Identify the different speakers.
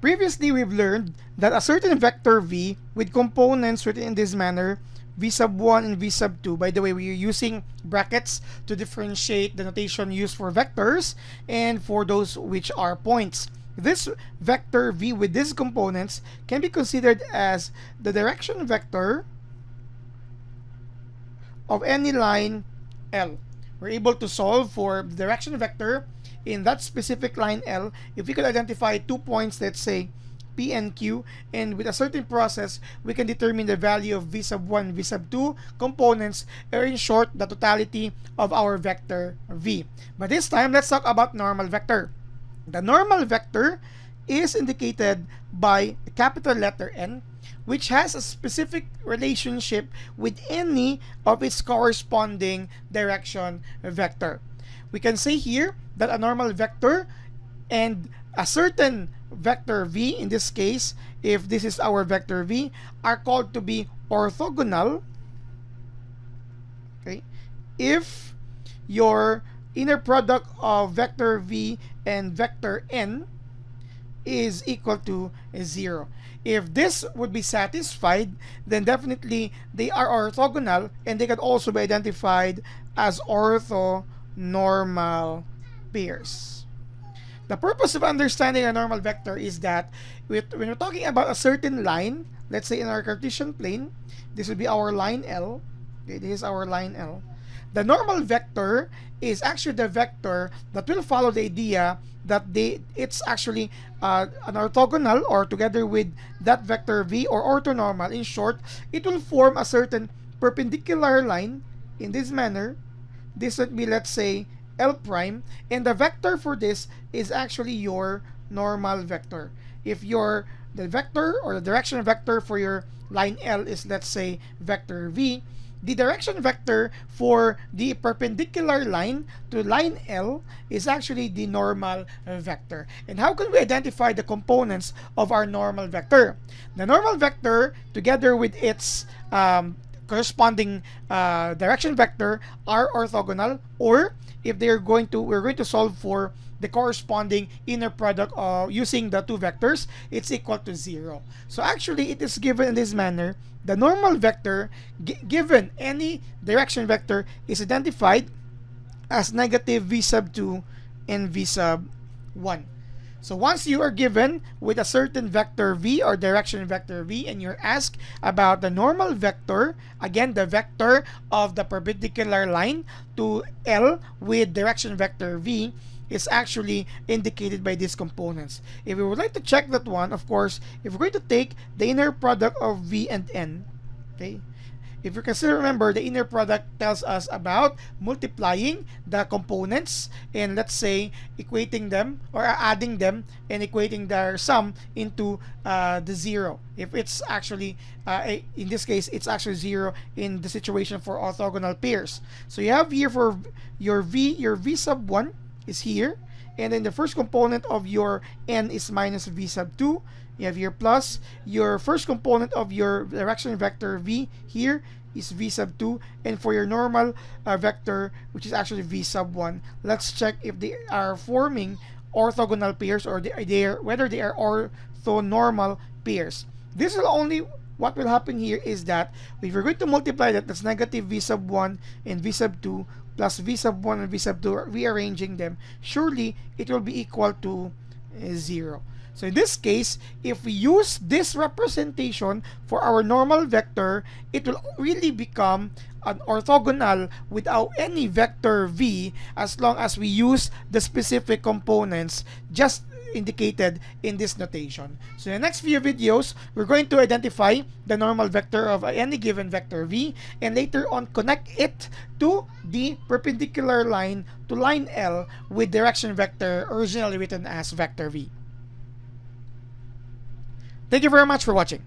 Speaker 1: Previously, we've learned that a certain vector v with components written in this manner, v sub 1 and v sub 2. By the way, we are using brackets to differentiate the notation used for vectors and for those which are points. This vector v with these components can be considered as the direction vector of any line L. We're able to solve for the direction vector in that specific line L if we could identify 2 points, let's say P and Q, and with a certain process we can determine the value of v sub 1 and v sub 2 components, or in short, the totality of our vector v. But this time, let's talk about normal vector. The normal vector is indicated by a capital letter N, which has a specific relationship with any of its corresponding direction vector. We can say here that a normal vector and a certain vector v, in this case, if this is our vector v, are called to be orthogonal, okay, if your inner product of vector v and vector n is equal to 0. If this would be satisfied, then definitely they are orthogonal, and they can also be identified as orthonormal pairs. The purpose of understanding a normal vector is that when we're talking about a certain line, let's say in our Cartesian plane, this would be our line L. Okay, this is our line L. The normal vector is actually the vector that will follow the idea that it's actually an orthogonal, or together with that vector v, or orthonormal. In short, it will form a certain perpendicular line in this manner. This would be, let's say, L prime, and the vector for this is actually your normal vector. If the vector or the direction vector for your line L is, let's say, vector v, the direction vector for the perpendicular line to line L is actually the normal vector. And how can we identify the components of our normal vector? The normal vector, together with its corresponding direction vector, are orthogonal, or if we're going to solve for the corresponding inner product using the two vectors, it's equal to 0. So actually, it is given in this manner. The normal vector, given any direction vector, is identified as negative v sub 2 and v sub 1. So once you are given with a certain vector v, or direction vector v, and you're asked about the normal vector, again, the vector of the perpendicular line to L with direction vector v, is actually indicated by these components. If we would like to check that one, of course, if we're going to take the inner product of v and n, okay, if you can still remember, the inner product tells us about multiplying the components and, let's say, equating them or adding them and equating their sum into the 0. If it's actually, in this case, it's actually 0 in the situation for orthogonal pairs. So you have here for your v sub 1 is here, and then the first component of your n is minus v sub 2. You have here plus your first component of your direction vector v here is v sub 2, and for your normal vector, which is actually v sub 1, let's check if they are forming orthogonal pairs, or whether they are orthonormal pairs. This will only, what will happen here is that if we're going to multiply that's negative v sub 1 and v sub 2 plus v sub 1 and v sub 2, rearranging them, surely it will be equal to 0. So in this case, if we use this representation for our normal vector, it will really become an orthogonal without any vector v, as long as we use the specific components just indicated in this notation. So in the next few videos, we're going to identify the normal vector of any given vector v, and later on connect it to the perpendicular line to line L with direction vector originally written as vector v. Thank you very much for watching.